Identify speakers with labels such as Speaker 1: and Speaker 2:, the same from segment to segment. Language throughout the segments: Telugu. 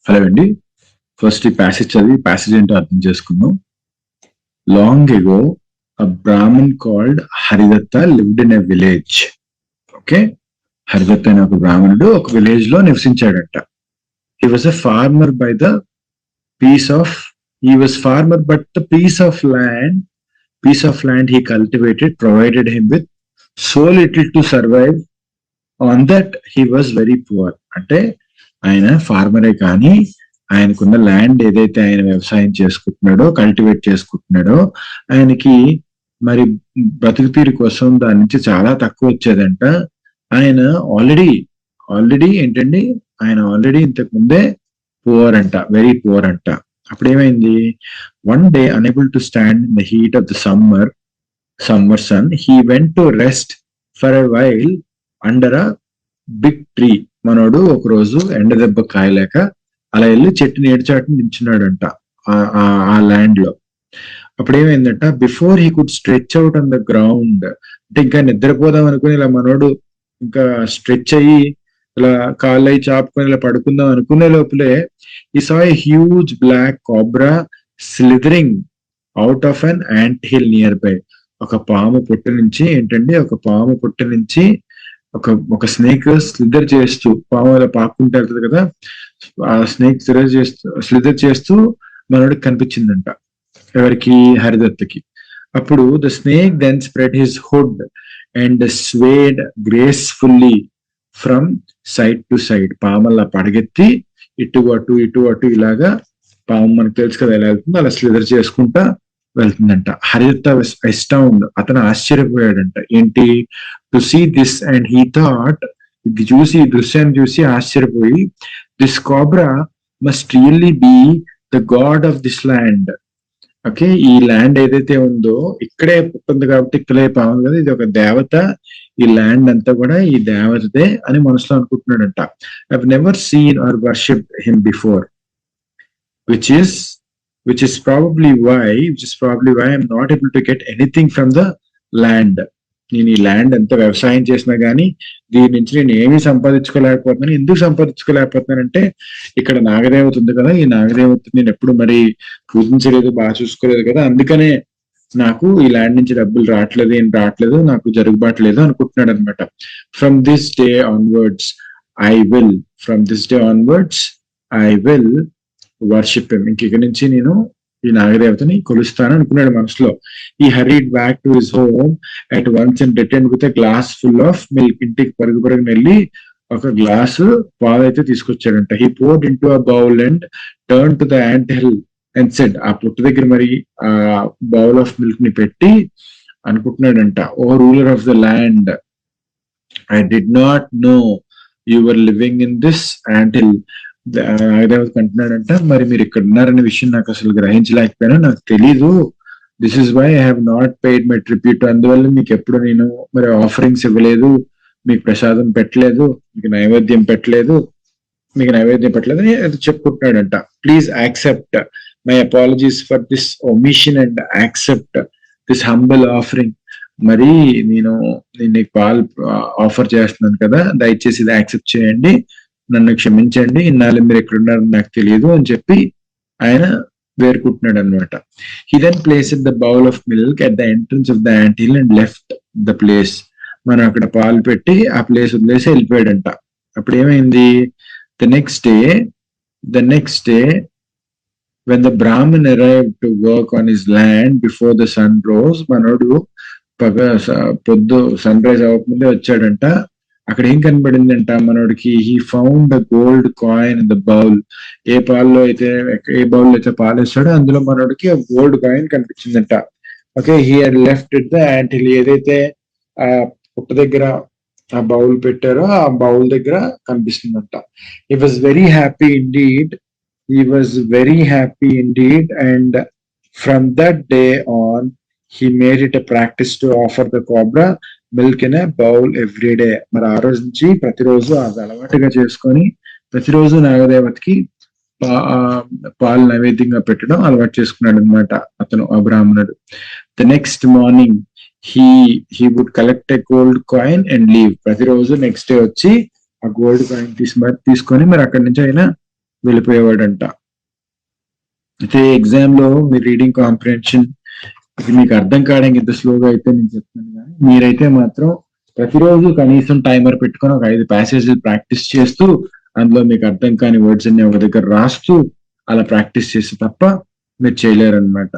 Speaker 1: హలో అండి. ఫస్ట్ ఈ ప్యాసేజ్ చదివి ప్యాసేజ్ ఏంటో అర్థం చేసుకుందాం. Long ago a brahmin called Haridatta lived in a village. Okay, Haridatta అనే ఒక బ్రాహ్మణుడు ఒక విలేజ్ లో నివసించాడట. He was a farmer by the piece of he was farmer but the piece of land he cultivated provided him with so little to survive on that he was very poor. అంటే ఆయన ఫార్మరే కానీ ఆయనకున్న ల్యాండ్ ఏదైతే ఆయన వ్యవసాయం చేసుకుంటున్నాడో, కల్టివేట్ చేసుకుంటున్నాడో, ఆయనకి మరి బ్రతుకు తీరు కోసం దాని నుంచి చాలా తక్కువ వచ్చేదంట. ఆయన ఆల్రెడీ ఏంటండి, ఆయన ఆల్రెడీ ఇంతకు ముందే పువర్ అంట, వెరీ పువర్ అంట. అప్పుడు ఏమైంది, one day unable to stand in the heat of the summer sun he went to rest for a while under a big tree. మనోడు ఒక రోజు ఎండ దెబ్బ కాయలేక అలా వెళ్ళి చెట్టు నీడచాటు నించున్నాడంట ఆ ల్యాండ్ లో. అప్పుడు ఏమైందంట, before he could stretch out on the ground, అంటే ఇంకా నిద్రపోదాం అనుకుని ఇలా మనోడు ఇంకా స్ట్రెచ్ అయ్యి ఇలా కాళ్ళు అయి చాపుకొని ఇలా పడుకుందాం అనుకునే లోపలే he saw a huge black cobra slithering out of an ant hill nearby. ఒక పాము పుట్ట నుంచి ఒక స్నేక్ స్లిదర్ చేస్తూ, పాము అలా పాక్కుంటూ వెళ్తుంది కదా, ఆ స్నేక్ స్లిదర్ చేస్తూ మనోడికి కనిపించిందంట. ఎవరికి? హరిదత్తకి. అప్పుడు the snake then spread his hood and swayed gracefully from side to side. పాము అలా పడగెత్తి ఇటు అటు ఇలాగా, పాము మనకు తెలుసు కదా ఎలా వెళ్తుందో, అలా స్లిదర్ చేసుకుంటా వెళ్తుందంట. హరిదత్త అస్టౌండ్, అతను ఆశ్చర్యపోయాడంట. ఏంటి? To see this and he thought, ఇది చూసి, ఈ దృశ్యాన్ని చూసి ఆశ్చర్యపోయి, this cobra must really be the god of this land. Okay, ఈ ల్యాండ్ ఏదైతే ఉందో ఇక్కడే పుట్టింది కాబట్టి ఇక్కడే పాము కదా, ఇది ఒక దేవత, ఈ ల్యాండ్ అంతా కూడా ఈ దేవతదే అని మనసులో అనుకుంటున్నాడంట. I never seen or worship him before, which is probably why I'm not able to get anything from the land. నేను ఈ ల్యాండ్ ఎంత వ్యవసాయం చేసినా గానీ దీని నుంచి నేను ఏమీ సంపాదించుకోలేకపోతున్నాను. ఎందుకు సంపాదించుకోలేకపోతున్నానంటే, ఇక్కడ నాగదేవత ఉంది కదా, ఈ నాగదేవత నేను ఎప్పుడు మరి పూజించలేదు, బాగా చూసుకోలేదు కదా, అందుకనే నాకు ఈ ల్యాండ్ నుంచి డబ్బులు రావట్లేదు, నాకు జరుగుబాట్లేదు అనుకుంటున్నాడు అనమాట. From this day onwards I will worship him. ఇంక నుంచి నేను ఈ నాగదేవతని కొలుస్తాను అనుకున్నాడు మనసులో. He hurried back to his home at once and return with a glass full of milk. ఇంటికి పరుగుని వెళ్ళి ఒక గ్లాసు పాలు అయితే తీసుకొచ్చాడంట. He poured into a bowl and turn to the ant hill and said, ఆ పుట్ట దగ్గర మరి ఆ బౌల్ ఆఫ్ మిల్క్ ని పెట్టి అనుకుంటున్నాడంట, O ruler of the land, I did not know you were living in this ant hill. నాగదేవతకి అంటున్నాడంట, మరి మీరు ఇక్కడ ఉన్నారనే విషయం నాకు అసలు గ్రహించలేకపోయినా, నాకు తెలీదు. This is why I have not paid my tribute. అందువల్ల మీకు ఎప్పుడు నేను మరి ఆఫరింగ్స్ ఇవ్వలేదు, మీకు ప్రసాదం పెట్టలేదు, మీకు నైవేద్యం పెట్టలేదు అని చెప్పుకుంటున్నాడంట. Please accept my apologies for this omission and accept this humble offering. మరి నేను నీకు పాలు ఆఫర్ చేస్తున్నాను కదా, దయచేసి ఇది యాక్సెప్ట్ చేయండి, నన్ను క్షమించండి, ఇన్నాళ్ళు మీరు ఎక్కడున్నారని నాకు తెలియదు అని చెప్పి ఆయన వేరుకుంటున్నాడు అనమాట. He then placed the bowl of milk at the entrance of the ant hill and left the place. మనం అక్కడ పాలు పెట్టి ఆ ప్లేస్ వదిలేసి వెళ్ళిపోయాడంట. అప్పుడు ఏమైంది, the next day when the Brahmin arrived to work on his land before the sun rose, మనోడు పొద్దు సన్ రైజ్ అవ్వకముందే వచ్చాడంట. అక్కడ ఏం కనబడిందంట మనోడికి, he found the gold coin in the bowl. ఏ బౌల్లో అయితే పాలు వేస్తాడో అందులో మనోడికి ఆ గోల్డ్ కాయిన్ కనిపించిందంట. Okay, he had left it the ant hill. ఏదైతే ఆ పుట్ట దగ్గర ఆ బౌల్ పెట్టారో ఆ బౌల్ దగ్గర కనిపిస్తుందంట. He was very happy indeed and from that day on he made it a practice to offer the cobra milk in a bowl every day. మరి ఆ రోజు నుంచి ప్రతిరోజు అది అలవాటుగా చేసుకొని ప్రతిరోజు నాగదేవతకి పాలు నైవేద్యంగా పెట్టడం అలవాటు చేసుకున్నాడు అనమాట అతను, ఆ బ్రాహ్మణుడు. The next morning he would collect a gold coin and leave. ప్రతిరోజు నెక్స్ట్ డే వచ్చి ఆ గోల్డ్ కాయిన్ తీసుకొని మరి అక్కడి నుంచి ఆయన వెళ్ళిపోయేవాడంట. అయితే ఎగ్జామ్ లో మీ రీడింగ్ కాంప్రిహెన్షన్ ఇది మీకు అర్థం కావడానికి ఇంత స్లోగా అయితే నేను చెప్తున్నాను, కానీ మీరైతే మాత్రం ప్రతిరోజు కనీసం టైమర్ పెట్టుకొని ఒక 5 ప్యాసేజీలు ప్రాక్టీస్ చేస్తూ అందులో మీకు అర్థం కాని వర్డ్స్ అన్ని ఒక దగ్గర రాస్తూ అలా ప్రాక్టీస్ చేస్తే తప్ప మీరు చేయలేరు అనమాట.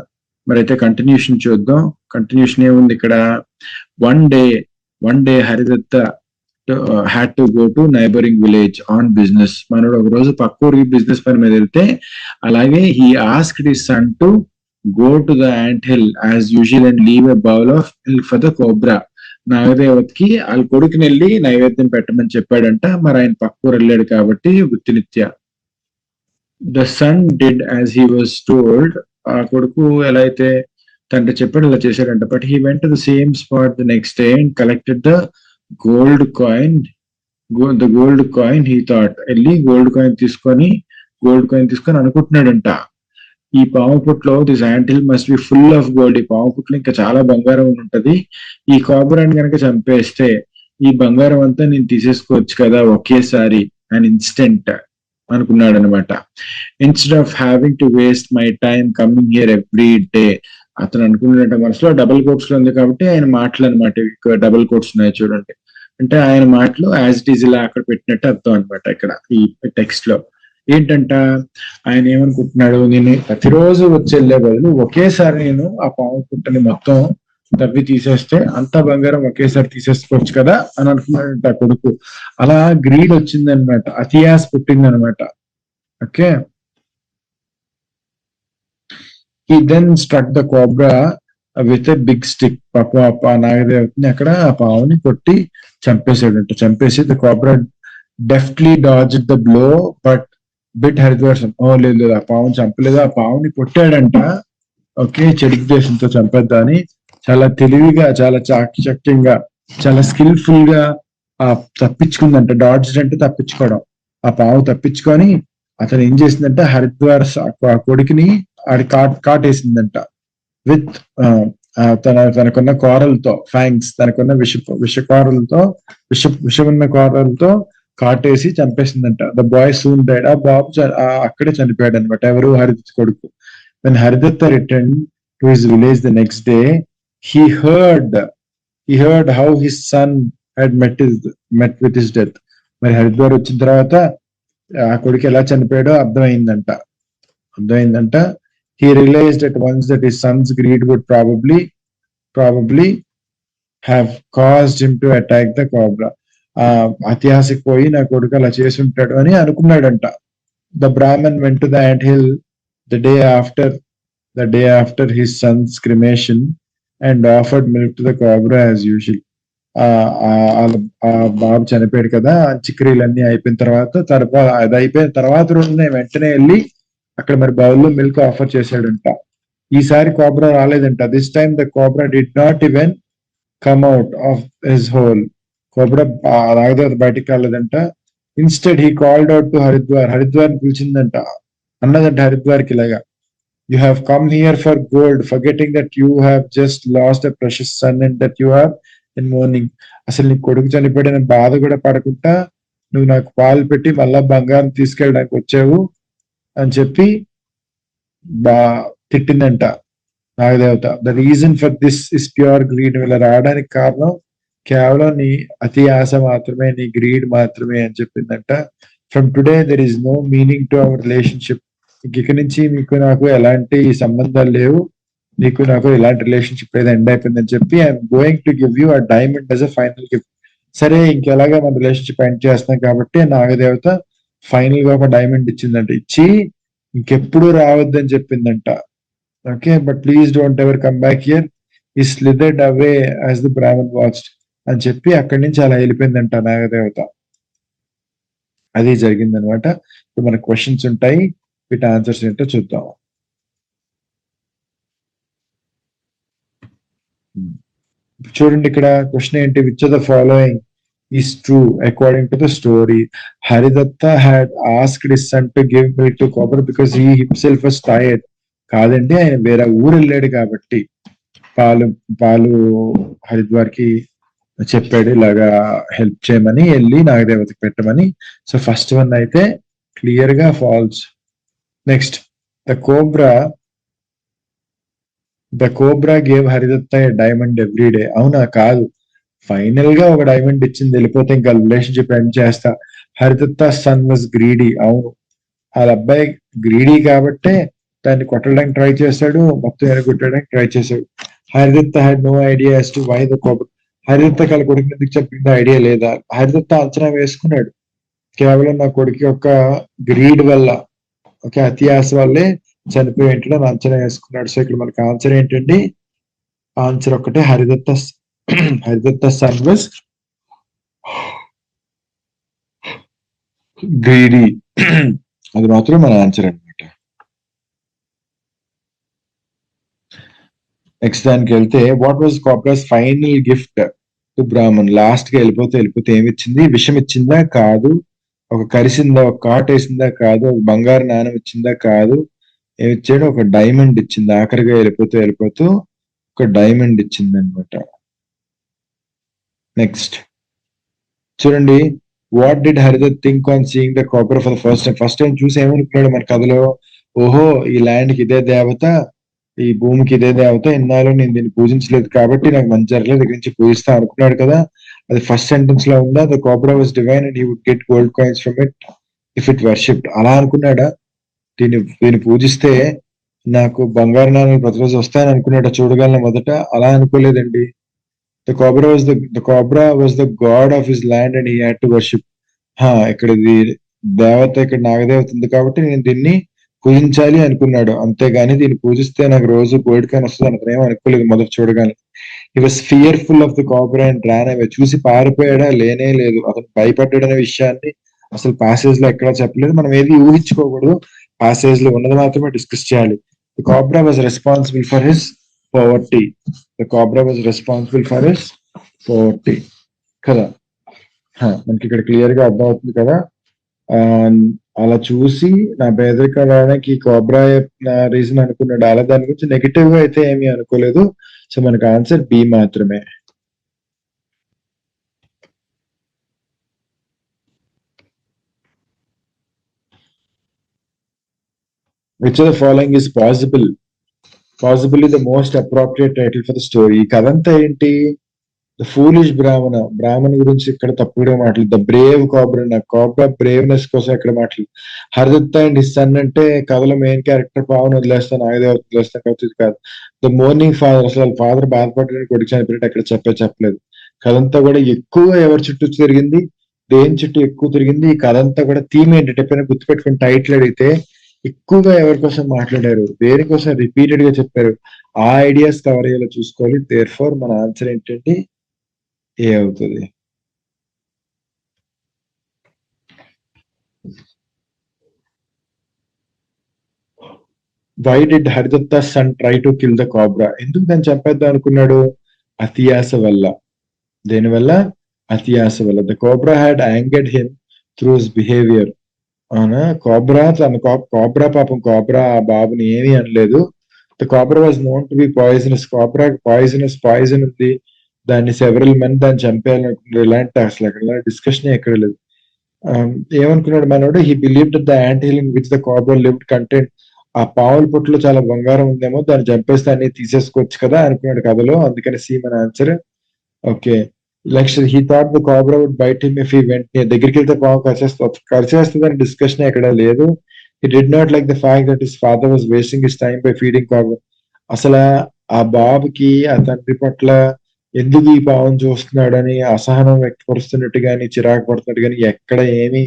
Speaker 1: మరి అయితే కంటిన్యూషన్ చూద్దాం. కంటిన్యూషన్ ఏముంది ఇక్కడ, one day Haridatta had to go to neighbouring village on business. మనోడు ఒక రోజు పక్క ఊరికి బిజినెస్ పని మీద వెళ్తే, అలాగే he asked his son to go to the ant hill as usual and leave a bowl of milk for the cobra. నాగదేవతకి వాళ్ళ కొడుకుని వెళ్ళి నైవేద్యం పెట్టమని చెప్పాడంట. మరి ఆయన పక్కూరు వెళ్ళాడు కాబట్టి వృత్తినిత్య. The son did as he was told. ఆ కొడుకు ఎలా అయితే తండ్రి చెప్పాడు అలా చేశాడంట. But he went to the same spot the next day and collected the gold coin. He thought, వెళ్ళి గోల్డ్ కాయిన్ తీసుకొని అనుకుంటున్నాడంట, ఈ పాము పుట్లో this anthill must be full of gold. ఈ పాము పుట్లో ఇంకా చాలా బంగారం ఉంటది. ఈ కాబ్రాని కనుక చంపేస్తే ఈ బంగారం అంతా నేను తీసేసుకోవచ్చు కదా ఒకేసారి అని ఇన్స్టెంట్ అనుకున్నాడు అనమాట. Instead of having to waste my time coming here every day. అతను అనుకున్నాడంట మనసులో, డబుల్ కోట్స్ లో ఉంది కాబట్టి ఆయన మాటలు అనమాట, డబుల్ కోట్స్ ఉన్నాయి చూడండి, అంటే ఆయన మాటలు యాజ్ ఇట్ ఈజ్ ఇలా అక్కడ పెట్టినట్టు అర్థం అనమాట. ఇక్కడ ఈ టెక్స్ట్ లో ఏంటంట, ఆయన ఏమనుకుంటున్నాడు, నేను ప్రతిరోజు వచ్చి వెళ్ళే బదులు ఒకేసారి నేను ఆ పాము పుట్టని మొత్తం తవ్వి తీసేస్తే అంత బంగారం ఒకేసారి తీసేసుకోవచ్చు కదా అని అనుకున్నాడంట ఆ కొడుకు. అలా గ్రీడ్ వచ్చిందనమాట, అతియాస్ పుట్టిందనమాట. Okay, he then struck the cobra with a big stick. పాప నాగదేవతని అక్కడ ఆ పావుని కొట్టి చంపేశాడంట. చంపేసి the cobra deftly dodged the blow but bit Haridwar. లేదు, ఆ పావుని చంపలేదు, ఆ పావుని కొట్టాడంట. ఓకే, చెడుకు దేశంతో చంపేద్దా అని చాలా తెలివిగా, చాలా చాకచక్యంగా, చాలా స్కిల్ఫుల్ గా తప్పించుకుందంట. డాడ్జ్ అంటే తప్పించుకోవడం. ఆ పావు తప్పించుకొని అతను ఏం చేసిందంటే హరిద్వార్ ఆ కొడుకుని ఆడి కాటేసిందంట. విత్ తనకున్న కోరలతో, ఫ్యాంగ్స్, తనకున్న విషమున్న కోరలతో కాటేసి చంపేసిందంట. The boy soon died. ఆ బాబు అక్కడే చనిపోయాడు అనమాట. ఎవరు, హరిదత్ కొడుకు. When Haridatta return to his village the next day, he heard how his son had met with his death. మరి హరిద్వార్ వచ్చిన తర్వాత ఆ కొడుకు ఎలా చనిపోయాడో అర్థమైందంట. he realized at once that his son's greed would probably have caused him to attack the cobra. అత్యాశకి పోయి నా కొడుకు అలా చేసి ఉంటాడు అని అనుకున్నాడంట. The brahmin went to the ant hill the day after his son's cremation and offered milk to the cobra as usual. బాబు చనిపోయాడు కదా, అంత్యక్రియలన్నీ అయిపోయిన తర్వాత రోజునే వెంటనే వెళ్ళి అక్కడ మరి బౌల్లో మిల్క్ ఆఫర్ చేశాడంట. ఈసారి కోబ్రా రాలేదంట. This time the cobra did not even come out of his hole. Cobra నాగదేవత బయటికి రాలేదంట. Instead he called out to Haridwar పిలిచిందంట. అన్నదంట హరిద్వార్కి ఇలాగా, you have come here for gold, forgetting that you have just lost a precious son and that you are in mourning. అసలు నీ కొడుకు చనిపోయిన బాధ కూడా పడకుండా నువ్వు నాకు పాలు పెట్టి మళ్ళా బంగారం తీసుకెళ్ళడానికి వచ్చావు అని చెప్పి తిట్టిందంట నాగదేవత. The reason for this is pure greed. ఇలా రావడానికి కారణం కేవలం నీ అతి ఆశ మాత్రమే, నీ గ్రీడ్ మాత్రమే అని చెప్పిందంట. From today there is no meaning to our relationship. ఇక నుంచి మీకు నాకు ఎలాంటి సంబంధాలు లేవు, నీకు నాకు ఎలాంటి రిలేషన్షిప్ ఏదో ఎండ్ అయిపోయిందని చెప్పి I'm going to give you a diamond as a final gift. సరే, ఇంకెలాగా మన రిలేషన్షిప్ ఎండ్ చేస్తున్నాం కాబట్టి నాగదేవత ఫైనల్ గా ఒక డైమండ్ ఇచ్చిందంట. ఇచ్చి ఇంకెప్పుడు రావద్దని చెప్పిందంట. Okay, but please don't ever come back here. He slithered away as the brahmin watched అని చెప్పి అక్కడి నుంచి అలా వెళ్ళిపోయిందంట నాగదేవత. అది జరిగిందనమాట. ఇప్పుడు మన క్వశ్చన్స్ ఉంటాయి, వీటి ఆన్సర్స్ ఏంటో చూద్దాం. చూడండి, ఇక్కడ క్వశ్చన్ ఏంటి, which of the following is true according to the story. Haridatta had asked his son to give milk to cobra because he himself was tired. కాదండి, ఆయన వేరే ఊరు వెళ్ళాడు కాబట్టి పాలు హరిద్వార్ కి చెప్పాడు ఇలాగా హెల్ప్ చేయమని, వెళ్ళి నాగదేవతకి పెట్టమని. సో ఫస్ట్ వన్ అయితే క్లియర్గా false. Next, the cobra gave Haridatta a diamond every day. అవునా? కాదు. ఫైనల్ గా ఒక డైమండ్ ఇచ్చింది, వెళ్ళిపోతే ఇంకా రిలేషన్షిప్ ఎండ్ చేస్తా. హరిదత్త సన్ వాజ్ గ్రీడీ. అవును, వాళ్ళ అబ్బాయి గ్రీడీ కాబట్టే దాన్ని కొట్టడానికి ట్రై చేశాడు, మొత్తం ఎరగొట్టడానికి ట్రై చేశాడు. Haridatta had no idea as to why the cobra. Haridatta వాళ్ళ కొడుకు ఎందుకు చెప్పింది ఐడియా లేదా? హరిదత్త అంచనా వేసుకున్నాడు, కేవలం నా కొడుకు యొక్క గ్రీడ్ వల్ల, ఓకే, అత్యాశ వల్లే చనిపోయి ఏంటంటే అంచనా వేసుకున్నాడు. సో ఇక్కడ మనకి ఆన్సర్ ఏంటండి? ఆన్సర్ ఒకటే, హరిదత్త సన్ వాజ్ గ్రీడీ. అది మాత్రం మన ఆన్సర్ అనమాట. నెక్స్ట్ దానికి వెళ్తే, what was cobra's final gift to Brahmin? Last గా వెళ్ళిపోతే ఏమి ఇచ్చింది? విషం ఇచ్చిందా? కాదు. ఒక కరిసిందా? ఒక కాట్ వేసిందా? కాదు. ఒక బంగారు నాణం ఇచ్చిందా? కాదు. ఏమిచ్చాడు? ఒక డైమండ్ ఇచ్చింది. ఆఖరిగా వెళ్ళిపోతూ ఒక డైమండ్ ఇచ్చింది అనమాట. నెక్స్ట్ చూడండి, what did Haridatt think on seeing the cobra for the first time చూసి ఏమనుకున్నాడు మన కథలో? ఓహో, ఈ ల్యాండ్ కి ఇదే దేవత, ఈ భూమికి ఇదే దేవత, ఇన్నాళ్ళు నేను దీన్ని పూజించలేదు కాబట్టి నాకు మంచి జరగలేదు, దగ్గర నుంచి పూజిస్తా అనుకున్నాడు కదా. అది ఫస్ట్ సెంటెన్స్ లో ఉందా? The cobra was divine and he would get gold coins from it if it worshipped. అలా అనుకున్నాడా? దీన్ని పూజిస్తే నాకు బంగారు నాణాలు ప్రతిరోజు వస్తాయని అనుకున్నాడా చూడగలను మొదట? అలా అనుకోలేదండి. The cobra was the god of his land and he had to worship. ఇక్కడ దేవత, ఇక్కడ నాగదేవత ఉంది కాబట్టి నేను దీన్ని పూజించాలి అనుకున్నాడు, అంతేగాని దీన్ని పూజిస్తే నాకు రోజు గోల్డ్ కాయిన్ వస్తుంది అతను ఏమో అనుకోలేదు మొదట చూడగానే. He was fearful of the cobra and ran away. చూసి పారిపోయాడా? లేనే లేదు. అతను భయపడ్డాడనే విషయాన్ని అసలు ప్యాసేజ్ లో ఎక్కడా చెప్పలేదు. మనం ఏది ఊహించుకోకూడదు, ప్యాసేజ్ లో ఉన్నది మాత్రమే డిస్కస్ చేయాలి. The cobra was responsible for his poverty. The cobra was responsible for his poverty. కదా, మనకి ఇక్కడ క్లియర్ గా అర్థం అవుతుంది కదా. అలా చూసి నా పేదరికానికి కోబ్రా రీజన్ అనుకున్నాడు, అలా దాని గురించి నెగిటివ్ గా అయితే ఏమీ అనుకోలేదు. సో మనకి ఆన్సర్ బి మాత్రమే. Which of the following is possibly the most appropriate title for the story? ఈ కథ అంతా ఏంటి? ద ఫూలిష్ బ్రాహ్మణ గురించి ఇక్కడ తప్పుగా మాట్లాడు. The Brave cobra, cobra braveness కోసం ఇక్కడ మాట్లాడు. హరిదత్త అండ్ హిస్ సన్ అంటే కథలో మెయిన్ క్యారెక్టర్ పావన్ వదిలేస్తాను, నాగదేవత వదిలేస్తాను కాబట్టి కాదు. ద మోర్నింగ్ ఫాదర్, అసలు వాళ్ళ ఫాదర్ బాధపడడానికి కొడుకు చనిపోయినట్టు అక్కడ చెప్పలేదు. కథంతా కూడా ఎక్కువగా ఎవరి చుట్టూ తిరిగింది? దేని చుట్టూ ఎక్కువ తిరిగింది? ఈ కథంతా కూడా థీమ్ ఏంటంటే ఎప్పుడైనా గుర్తుపెట్టుకుని టైటిల్ అడిగితే ఎక్కువగా ఎవరి కోసం మాట్లాడారు, దేనికోసం రిపీటెడ్ గా చెప్పారు, ఆ ఐడియాస్ కవర్ అయ్యేలా చూసుకోవాలి. దేర్ ఫోర్ మన ఆన్సర్ ఏంటంటే ఏ అవుతుంది. Why did Haridatta son try to kill the cobra? ఎందుకు దాన్ని చంపేద్దాం అనుకున్నాడు? అతియాస వల్ల. దేనివల్ల? అతియాస వల్ల. The cobra had angered him through his behaviour. అవునా? కోబ్రా పాపం కోబ్రా ఆ బాబుని ఏమీ అనలేదు. The cobra was known to be poisonous. Cobra poison ఉంది, దాన్ని సెవెరల్ మెన్ దాన్ని చంపేయాలనుకున్నారు. ఇలాంటి అసలు అక్కడ డిస్కషన్ ఎక్కడ లేదు. ఏమనుకున్నాడు మనోడు? He believe the ant hill in which the cobra lived content. ఆ పావుల పొట్టులో చాలా బంగారం ఉందేమో, దాన్ని చంపేస్తే అన్ని తీసేసుకోవచ్చు కదా అనుకున్నాడు కథలో, అందుకని సి మన answer. Okay, next, he thought the cobra would bite him if he went near. దగ్గరికి వెళ్తే పాము కరిచేస్తుందని డిస్కషన్ ఎక్కడ లేదు. He did not like the fact that his father was wasting his time by feeding cobra. అసలు ఆ బాబుకి ఆ తండ్రి పట్ల ఎందుకు ఈ పావును చూస్తున్నాడని అసహనం వ్యక్తపరుస్తున్నట్టు కానీ చిరాకు పడుతున్నట్టు కానీ ఎక్కడ ఏమి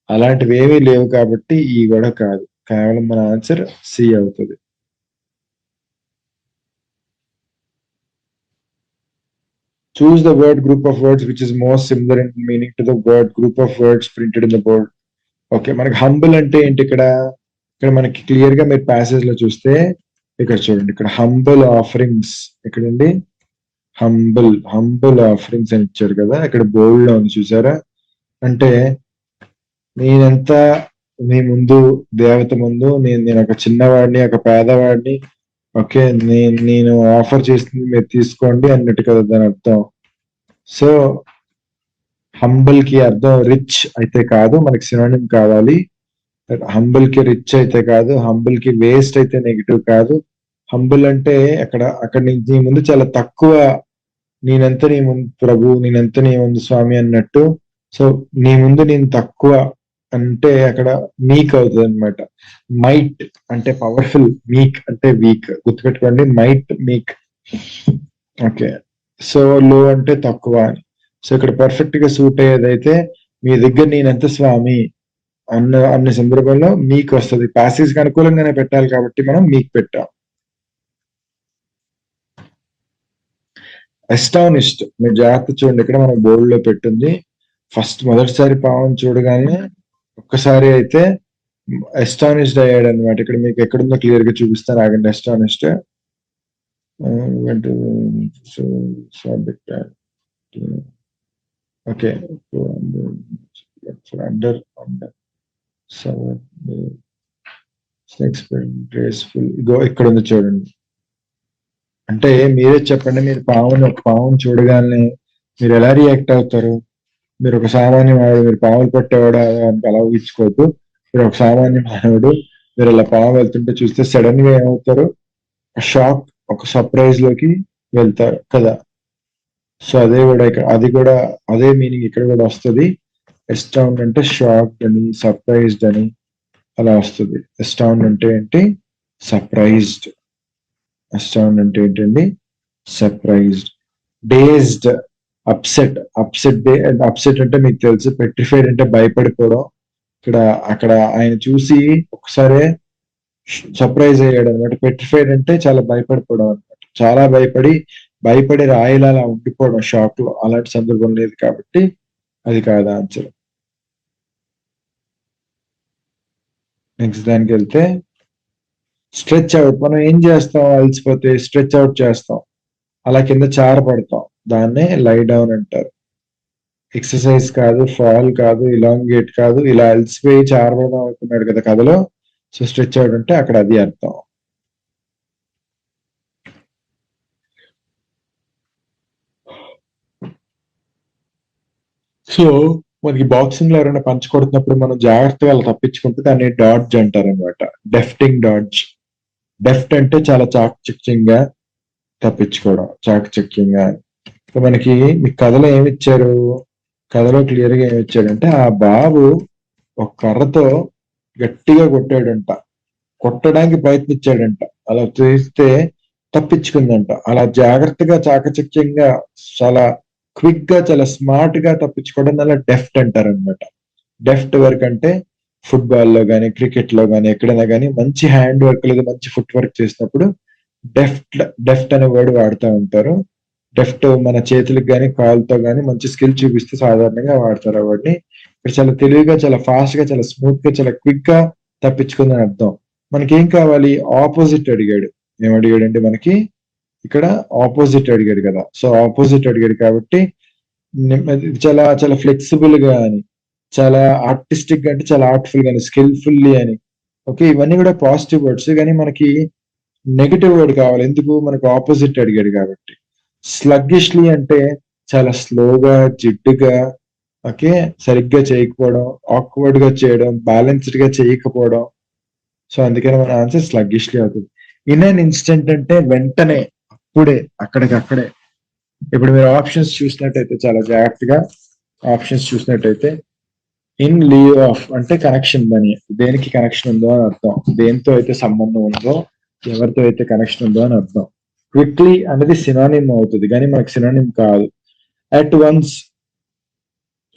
Speaker 1: అలాంటివి ఏమీ లేవు కాబట్టి ఈ కూడా కాదు. కేవలం మన ఆన్సర్ సి అవుతుంది. Choose the word group of words which is most similar in meaning to the word group of words printed in the board. Okay, మనకి హంబుల్ అంటే ఏంటి? ఇక్కడ మనకి క్లియర్ గా మీరు ప్యాసేజ్ లో చూస్తే ఇక్కడ చూడండి, ఇక్కడ హంబుల్ ఆఫరింగ్స్, ఇక్కడండి హంబుల్ ఆఫరింగ్స్ అని ఇచ్చారు కదా, ఇక్కడ బోల్డ్ లో ఉంది చూసారా? అంటే నేనంతా మీ ముందు, దేవత ముందు నేను ఒక చిన్నవాడిని, ఒక పేదవాడిని, ఓకే, నేను ఆఫర్ చేస్తుంది మీరు తీసుకోండి అన్నట్టు కదా దాని అర్థం. సో హంబుల్ కి అర్థం రిచ్ అయితే కాదు, మనకి సినోనిమ్ కావాలి. హంబుల్ కి రిచ్ అయితే కాదు, హంబుల్ కి వేస్ట్ అయితే నెగిటివ్ కాదు. హంబుల్ అంటే అక్కడ నీ ముందు చాలా తక్కువ, నేనంత నీ ముందు ప్రభు, నేనంత నీ ముందు స్వామి అన్నట్టు. సో నీ ముందు నేను తక్కువ అంటే అక్కడ మీక్ అవుతుంది అనమాట. మైట్ అంటే పవర్ఫుల్, మీక్ అంటే వీక్. గుర్తుపెట్టుకోండి, మైట్, మీక్. ఓకే, సో లో అంటే తక్కువ అని. సో ఇక్కడ పర్ఫెక్ట్ గా సూట్ అయ్యేదైతే మీ దగ్గర నేనెంత స్వామి అన్న సందర్భంలో మీకు వస్తుంది. ప్యాసేజ్ కి అనుకూలంగానే పెట్టాలి కాబట్టి మనం మీకు పెట్టాం. ఎస్టానిస్ట్, మీరు జాగ్రత్త చూడండి, ఇక్కడ మనం బోర్డు లో పెట్టింది. ఫస్ట్ మొదటిసారి పావును చూడగానే ఒక్కసారి అయితే ఎస్టానిస్డ్ అయ్యాడు అనమాట. ఇక్కడ మీకు ఎక్కడుందో క్లియర్ గా చూపిస్తాను, ఆగండి. ఎస్టానిస్ట్ ఓకే, అండర్ గ్రేస్ఫుల్. ఇగో ఇక్కడ ఉంది చూడండి. అంటే మీరే చెప్పండి, మీరు ఒక పావును చూడగానే మీరు ఎలా రియాక్ట్ అవుతారు? మీరు ఒక సామాన్య మానవుడు, మీరు పాములు పట్టేవాడు అని అలా ఊహించుకోవద్దు. మీరు ఒక సామాన్య మానవుడు, మీరు అలా పాము వెళ్తుంటే చూస్తే సడన్ గా ఏమవుతారు? షాక్, ఒక సర్ప్రైజ్ లోకి వెళ్తారు కదా. సో అదే కూడా ఇక్కడ, అది కూడా అదే మీనింగ్ ఇక్కడ కూడా వస్తుంది. ఎస్టౌండ్ అంటే షాక్డ్ అని, సర్ప్రైజ్డ్ అని అలా వస్తుంది. ఎస్టౌండ్ అంటే ఏంటి? సర్ప్రైజ్డ్. అస్టౌండ్ అంటే ఏంటండి? సర్ప్రైజ్డ్. డేజ్డ్, అప్సెట్. అప్సెట్ అంటే మీకు తెలుసు, పెట్రిఫైడ్ అంటే భయపడిపోవడం. అక్కడ ఆయన చూసి ఒకసారి సర్ప్రైజ్ అయ్యాడు అనమాట. పెట్రిఫైడ్ అంటే చాలా భయపడిపోవడం అనమాట. చాలా భయపడి రాయిలా అలా ఉండిపోవడం షాక్ లో. అలాంటి సందర్భం లేదు కాబట్టి అది కాదు ఆన్సర్. నెక్స్ట్ దానికి వెళ్తే స్ట్రెచ్ అవుట్. మనం ఏం చేస్తాం? అలసిపోతే స్ట్రెచ్ అవుట్ చేస్తాం, అలా కింద చారపడతాం. దాన్నే లై డౌన్ అంటారు. ఎక్సర్సైజ్ కాదు, ఫాల్ కాదు, ఇలాంగేట్ కాదు. ఇలా అలసిపోయి చారపడదాం అనుకున్నాడు కదా కథలో. సో స్ట్రెచ్ అవుట్ అంటే అక్కడ అది అర్థం. సో మనకి బాక్సింగ్ లో ఎవరైనా పంచ్ కొడుతున్నప్పుడు మనం జాగ్రత్తగా అలా తప్పించుకుంటే దాన్ని డాడ్జ్ అంటారు అనమాట. డెఫ్టింగ్ డాడ్జ్. డెఫ్ట్ అంటే చాలా చాకచక్యంగా తప్పించుకోవడం, చాకచక్యంగా. మనకి మీ కథలో ఏమిచ్చారు? కథలో క్లియర్ గా ఏమిచ్చాడంటే, ఆ బాబు ఒక కర్రతో గట్టిగా కొట్టడానికి ప్రయత్నించాడంట. అలా చేస్తే తప్పించుకుందంట. అలా జాగ్రత్తగా, చాకచక్యంగా, చాలా క్విక్ గా, చాలా స్మార్ట్ గా తప్పించుకోవడం వల్ల డెఫ్ట్ అంటారు అనమాట. డెఫ్ట్ వర్క్ అంటే ఫుట్బాల్ లో గానీ, క్రికెట్ లో గానీ, ఎక్కడైనా గానీ మంచి హ్యాండ్ వర్క్ లేదా మంచి ఫుట్ వర్క్ చేసినప్పుడు డెఫ్ట్ అనే వర్డ్ వాడుతూ ఉంటారు. డెఫ్ట్ మన చేతులకు గానీ, కాళ్ళతో గానీ మంచి స్కిల్ చూపిస్తే సాధారణంగా వాడతారు ఆ వర్డ్ని. ఇక్కడ చాలా తెలివిగా, చాలా ఫాస్ట్ గా, చాలా స్మూత్ గా, చాలా క్విక్ గా తప్పించుకుందని అర్థం. మనకి ఏం కావాలి? ఆపోజిట్ అడిగాడు. ఏమడిగాడంటే మనకి ఇక్కడ ఆపోజిట్ అడిగాడు కదా. సో ఆపోజిట్ అడిగాడు కాబట్టి చాలా చాలా ఫ్లెక్సిబుల్ గా అని, చాలా ఆర్టిస్టిక్ గా అంటే చాలా ఆర్ట్ఫుల్ గా, స్కిల్ఫుల్లీ అని. ఓకే, ఇవన్నీ కూడా పాజిటివ్ వర్డ్స్. కానీ మనకి నెగిటివ్ వర్డ్ కావాలి. ఎందుకు? మనకు ఆపోజిట్ అడిగాడు కాబట్టి. స్లగ్గిష్లీ అంటే చాలా స్లోగా, జిడ్డుగా, ఓకే, సరిగ్గా చేయకపోవడం, ఆక్వర్డ్ గా చేయడం, బ్యాలెన్స్డ్ గా చేయకపోవడం. సో అందుకని మన ఆన్సర్ స్లగ్గిష్లీ అవుతుంది. ఇన్ అన్ ఇన్స్టెంట్ అంటే వెంటనే, అప్పుడే, అక్కడికక్కడే. ఇప్పుడు మీరు ఆప్షన్స్ చూసినట్టయితే, చాలా జాగ్రత్తగా ఆప్షన్స్ చూసినట్టయితే, ఇన్ లీవ్ ఆఫ్ అంటే కనెక్షన్ అని, దేనికి కనెక్షన్ ఉందో అని అర్థం. దేంతో అయితే సంబంధం ఉందో, ఎవరితో అయితే కనెక్షన్ ఉందో అని అర్థం. క్విక్లీ అనేది సినానిమ్ అవుతుంది, కానీ మనకు సినానిమ్ కాదు. అట్ వన్స్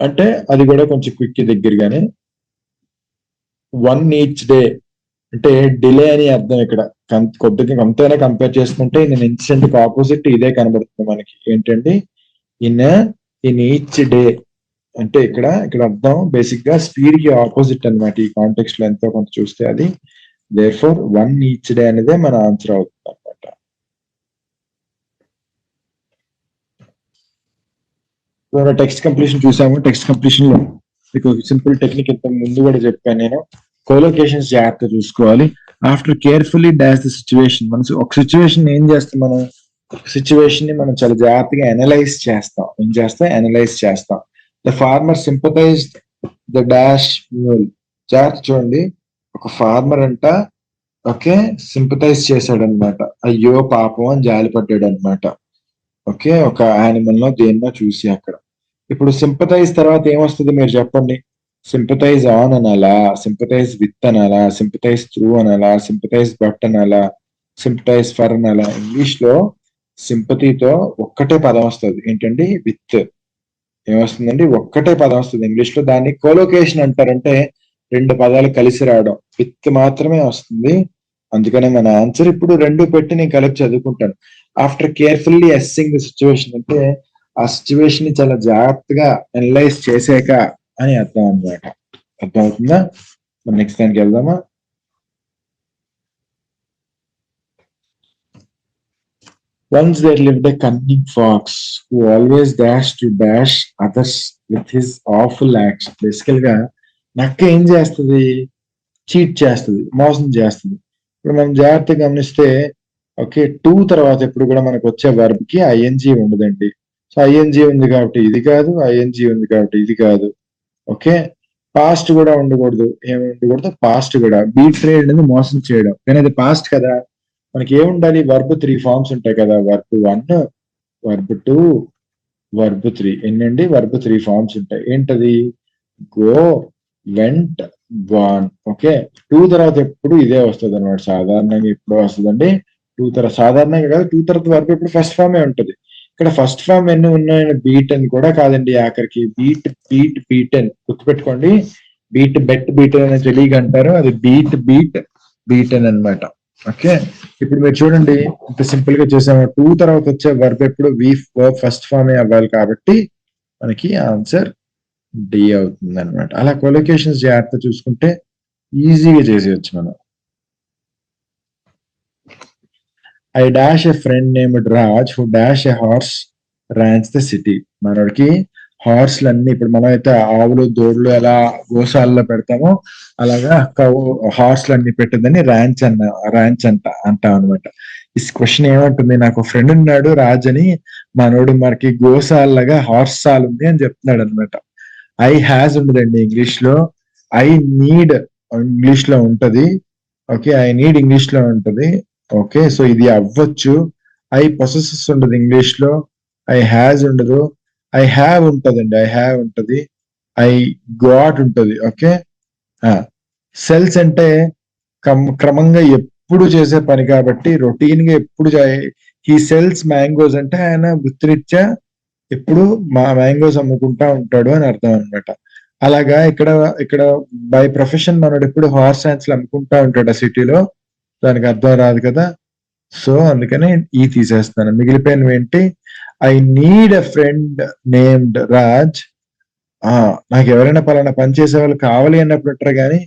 Speaker 1: అంటే అది కూడా కొంచెం క్విక్ దగ్గరగానే. వన్ ఈచ్ డే అంటే డిలే అని అర్థం. ఇక్కడ కొద్దిగా కొంతైనా కంపేర్ చేసుకుంటే నేను ఇన్సిడెంట్ ఆపోజిట్ ఇదే కనబడుతుంది మనకి. ఏంటండి? ఇన్ ఈచ్ డే అంటే ఇక్కడ అర్థం బేసిక్ గా స్పీడ్ కి ఆపోజిట్ అనమాట. ఈ కాంటెక్స్ట్ లో ఎంతో కొంత చూస్తే అది. దేర్ఫోర్ వన్ ఈచ్ డే అనేదే మన ఆన్సర్ అవుతుంది అనమాట. టెక్స్ట్ కంప్లీషన్ చూసాము. టెక్స్ట్ కంప్లీషన్ లో మీకు సింపుల్ టెక్నిక్ ఇంత ముందు కూడా చెప్పాను నేను. కోలోకేషన్స్ జాగ్రత్తగా చూసుకోవాలి. After carefully dash the situation. మనం ఒక సిచ్యువేషన్ ఏం చేస్తాం? మనం ఒక సిచ్యువేషన్ ని మనం చాలా జాగ్రత్తగా అనలైజ్ చేస్తాం. ఏం చేస్తాం? అనలైజ్ చేస్తాం. The farmer sympathised the dash mule. జాగ్రత్త చూడండి. ఒక ఫార్మర్ అంట ఓకే సింపథైజ్ చేశాడనమాట. అయ్యో పాపం అని జాలి పడ్డాడు అనమాట. ఓకే ఒక యానిమల్ లో దేన్నో చూసి అక్కడ. ఇప్పుడు సింపథైజ్ తర్వాత ఏమొస్తుంది మీరు చెప్పండి? సింపథైజ్ ఆన్ అనాలా, సింపథైజ్ విత్ అనాలా, సింపథైజ్ త్రూ అనాలా, సింపథైజ్ బట్ అనాలా, సింపథైజ్ ఫర్ అనాలా? ఇంగ్లీష్ లో సింపతితో ఒక్కటే పదం వస్తుంది ఏంటండి? విత్. ఏమొస్తుందండి? ఒక్కటే పదం వస్తుంది ఇంగ్లీష్ లో. దాన్ని కోలోకేషన్ అంటారంటే రెండు పదాలు కలిసి రావడం. విత్ మాత్రమే వస్తుంది. అందుకనే మన ఆన్సర్ ఇప్పుడు రెండు పెట్టి నేను కలిపి చదువుకుంటాను. After carefully assessing the situation అంటే ఆ సిచ్యువేషన్ ని చాలా జాగ్రత్తగా అనలైజ్ చేసాక అని అర్థం అనమాట. అర్థమవుతుందా? నెక్స్ట్ దానికి వెళ్దామా? Once there lived a cunning fox who always dashed to dash others with his awful acts. బేసికల్ గా నక్క ఏం చేస్తుంది? చీట్ చేస్తుంది, మోసం చేస్తుంది. ఇప్పుడు మనం జాగ్రత్తగా గమనిస్తే ఓకే టూ తర్వాత ఎప్పుడు కూడా మనకు వచ్చే వర్బ్ కి ఐఎన్జీ ఉండదండి. సో ఐఎన్జీ ఉంది కాబట్టి ఇది కాదు, ఐఎన్జీ ఉంది కాబట్టి ఇది కాదు. ఓకే పాస్ట్ కూడా ఉండకూడదు. ఏమి ఉండకూడదు? పాస్ట్ కూడా. బీట్రేడ్ అనేది మోసం చేయడం, కానీ అది పాస్ట్ కదా. మనకి ఏముండాలి? వర్బ్ 3 ఫార్మ్స్ ఉంటాయి కదా. Verb 1, verb 2, verb 3. ఎన్నండి? వర్బ్ 3 ఫార్మ్స్ ఉంటాయి. ఏంటది? Go, went, gone. Okay two తర్వాత ఎప్పుడు ఇదే వస్తుంది అనమాట. సాధారణంగా ఎప్పుడు వస్తుందండి? టూ తర్వాత. సాధారణంగా కాదు, టూ తర్వాత వర్బ్ ఎప్పుడు ఫస్ట్ ఫార్మే ఉంటుంది. ఇక్కడ ఫస్ట్ ఫార్మ్ ఎన్ని ఉన్నాయని బీట్ అని కూడా కాదండి. ఆఖరికి బీట్, బీట్, బీటెన్. గుర్తుపెట్టుకోండి. బీట్, బెట్, బీటెన్ అని తెలియక అంటారు. అది బీట్, బీట్, బీటెన్ అనమాట. ఓకే ఇప్పుడు మీరు చూడండి ఇంత సింపుల్ గా చేసాము. టూ తర్వాత వచ్చే వర్బ్ ఎప్పుడు ఫస్ట్ ఫార్మే అవ్వాలి కాబట్టి మనకి ఆన్సర్ డి అవుతుంది అనమాట. అలా కొలొకేషన్స్ జాగ్రత్త చూసుకుంటే ఈజీగా చేసేయచ్చు మనం. I dash a friend named Raj who dash a horse runs the city. మనకి హార్స్లు అన్ని ఇప్పుడు మనం అయితే ఆవులు దూడలు ఎలా గోశాలలో పెడతామో అలాగా హార్స్లు అన్ని పెట్టదని ర్యాంచ్ అంటాం అనమాట. ఈ క్వశ్చన్ ఏమంటుంది? నాకు ఫ్రెండ్ ఉన్నాడు రాజ్ అని, మనోడు మనకి గోశాలగా హార్స్ సాల్ ఉంది అని చెప్తున్నాడు అనమాట. ఐ హ్యాజ్ ఉండదండి ఇంగ్లీష్ లో. ఐ నీడ్ ఇంగ్లీష్ లో ఉంటది. ఓకే ఐ నీడ్ ఇంగ్లీష్ లో ఉంటది. ఓకే సో ఇది అవ్వచ్చు. ఐ పొసెసెస్ ఉండదు ఇంగ్లీష్ లో. ఐ హ్యాజ్ ఉండదు. ఐ హ్యావ్ ఉంటదండి. ఐ హ్యావ్ ఉంటది. ఐ గాట్ ఉంటది. ఓకే సెల్స్ అంటే క్రమంగా ఎప్పుడు చేసే పని కాబట్టి రొటీన్ గా ఎప్పుడు హీ సెల్స్ మ్యాంగోస్ అంటే ఆయన వృత్తిరీత్యా ఎప్పుడు మ్యాంగోస్ అమ్ముకుంటా ఉంటాడు అని అర్థం అనమాట. అలాగా ఇక్కడ ఇక్కడ బై ప్రొఫెషన్ మనోడు ఎప్పుడు హార్స్ ర్యాన్స్లు అమ్ముకుంటా ఉంటాడు ఆ సిటీలో. దానికి అర్థం రాదు కదా. సో అందుకని ఈ తీసేస్తాను. మిగిలిపోయినవి ఏంటి? I need a friend named Raj. నాకు ఎవరైనా పలానా పని చేసే వాళ్ళు కావాలి అన్నప్పుడు అంటారు కానీ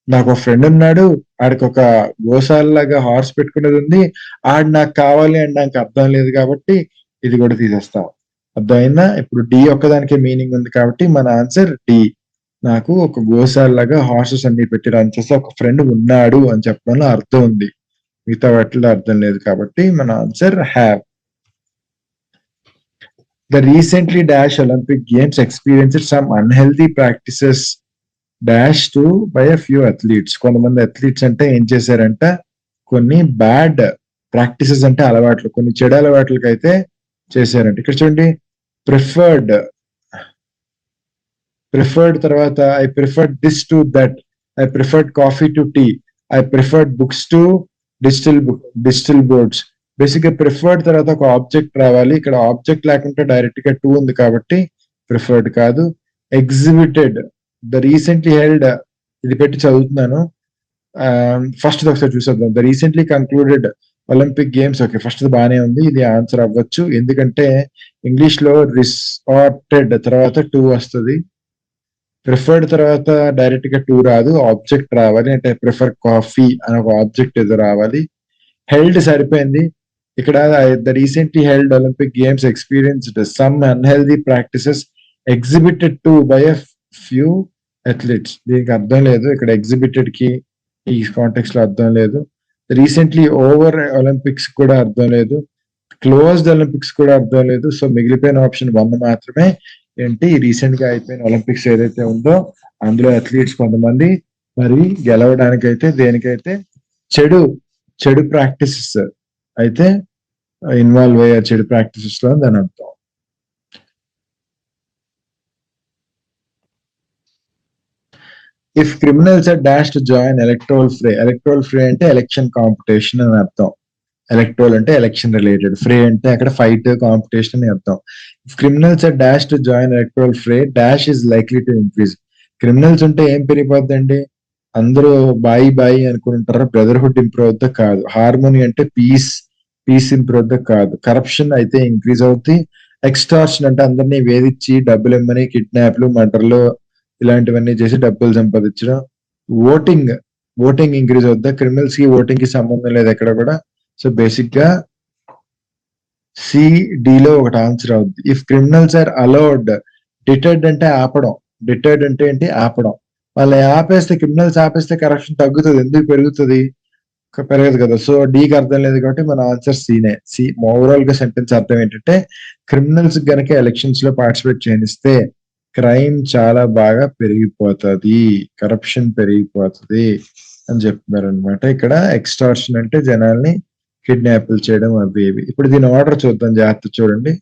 Speaker 1: నాకు ఒక ఫ్రెండ్ ఉన్నాడు, ఆడికి ఒక గోశాలలాగా హార్స్ పెట్టుకునేది ఉంది, ఆడు నాకు కావాలి అని నాకు అర్థం లేదు కాబట్టి ఇది కూడా తీసేస్తాం. అర్థమైందా? ఇప్పుడు డి ఒక్కదానికే మీనింగ్ ఉంది కాబట్టి మన ఆన్సర్ డి. నాకు ఒక గోశాలలాగా హార్సెస్ అన్ని పెట్టి రన్ చేస్తే ఒక ఫ్రెండ్ ఉన్నాడు అని చెప్పడంలో అర్థం ఉంది, మిగతా వాటిలో అర్థం లేదు కాబట్టి మన answer have. The recently dash Olympic Games experienced some unhealthy practices dash to by a few athletes. కొంతమంది అథ్లీట్స్ అంటే ఏం చేశారంట? కొన్ని బ్యాడ్ ప్రాక్టీసెస్ అంటే అలవాట్లు, కొన్ని చెడు అలవాట్లకి అయితే చేశారంట. ఇక్కడ చూడండి ప్రిఫర్డ్ తర్వాత I preferred this to that, I preferred coffee to tea, I preferred books to digital boards. Basic గా ప్రిఫర్డ్ తర్వాత ఒక ఆబ్జెక్ట్ రావాలి. ఇక్కడ ఆబ్జెక్ట్ లేకుంటే డైరెక్ట్ గా టూ ఉంది కాబట్టి ప్రిఫర్డ్ కాదు. ఎగ్జిబిటెడ్ ద రీసెంట్లీ హెల్డ్, ఇది పెట్టి చదువుతున్నాను. ఫస్ట్ ఒకసారి చూసేద్దాం. The recently concluded Olympic games. Okay first బాగానే ఉంది, ఇది ఆన్సర్ అవ్వచ్చు. ఎందుకంటే ఇంగ్లీష్ లో రిసార్టెడ్ తర్వాత టూ వస్తుంది. ప్రిఫర్డ్ తర్వాత డైరెక్ట్ గా టూ రాదు, ఆబ్జెక్ట్ రావాలి. అంటే ప్రిఫర్ కాఫీ అని ఒక ఆబ్జెక్ట్ ఏదో రావాలి. హెల్డ్ సరిపోయింది. ఇక్కడ the recently held Olympic games experienced some unhealthy practices exhibited to buy a few athletes. దీనికి అర్థం లేదు. ఇక్కడ ఎగ్జిబిటెడ్ కి ఈ కాంటెక్స్ట్ లో అర్థం లేదు. రీసెంట్లీ ఓవర్ ఒలింపిక్స్ కూడా అర్థం లేదు. క్లోజ్డ్ ఒలింపిక్స్ కూడా అర్థం లేదు. సో మిగిలిపోయిన ఆప్షన్ 1 మాత్రమే. ఏంటి? రీసెంట్ గా అయిపోయిన ఒలింపిక్స్ ఏదైతే ఉందో అందులో అథ్లీట్స్ కొంతమంది మరి గెలవడానికైతే దేనికైతే చెడు చెడు ప్రాక్టీసెస్ అయితే ఇన్వాల్వ్ అయ్యారు చెడు ప్రాక్టీసెస్ లో దాని అర్థం. If criminals are dash to join electoral fray అంటే ఎలక్షన్ కాంపిటీషన్ అని అర్థం. ఎలక్ట్రోల్ అంటే ఎలక్షన్ రిలేటెడ్, ఫ్రే అంటే అక్కడ ఫైట్ కాంపిటీషన్ అని అర్థం. If criminals are dash to join electoral fray dash is likely to increase. క్రిమినల్స్ ఉంటే ఏం పెరిగిపోద్దండి, అందరూ బాయి బాయి అనుకుంటారు, బ్రదర్హుడ్ ఇంప్రూవ్ అవుతా కాదు. హార్మోని అంటే పీస్ ఇంప్రూవ్ అవుతా కాదు. కరప్షన్ అయితే ఇంక్రీజ్ అవుతుంది. ఎక్స్టార్షన్ అంటే అందరినీ వేధించి డబ్బులు ఇమ్మని కిడ్నాప్లు మర్డర్లు ఇలాంటివన్నీ చేసి డబ్బులు సంపాదించడం. ఓటింగ్ ఇంక్రీజ్ అవుద్దా, క్రిమినల్స్ కి ఓటింగ్ కి సంబంధం లేదు ఎక్కడ కూడా. సో బేసిక్ గా సిడిలో ఒకటి ఆన్సర్ అవుద్ది. ఇఫ్ క్రిమినల్స్ ఆర్ అలౌడ్, డిటర్డ్ అంటే ఆపడం, డిటర్డ్ అంటే ఏంటి ఆపడం. వాళ్ళని ఆపేస్తే, క్రిమినల్స్ ఆపేస్తే కరప్షన్ తగ్గుతుంది, ఎందుకు పెరుగుతుంది, పెరగదు కదా. సో డీకి అర్థం లేదు కాబట్టి మన ఆన్సర్ సీనే. సి ఓవరాల్ గా సెంటెన్స్ అర్థం ఏంటంటే క్రిమినల్స్ గనక ఎలక్షన్స్ లో పార్టిసిపేట్ చేయనిస్తే క్రైమ్ చాలా బాగా పెరిగిపోతుంది, కరప్షన్ పెరిగిపోతుంది అని చెప్తున్నారు అనమాట. ఇక్కడ ఎక్స్టార్షన్ అంటే జనాల్ని కిడ్నాప్లు చేయడం అవి ఇవి. ఇప్పుడు దీని ఆర్డర్ చూద్దాం, జాగ్రత్త చూడండి.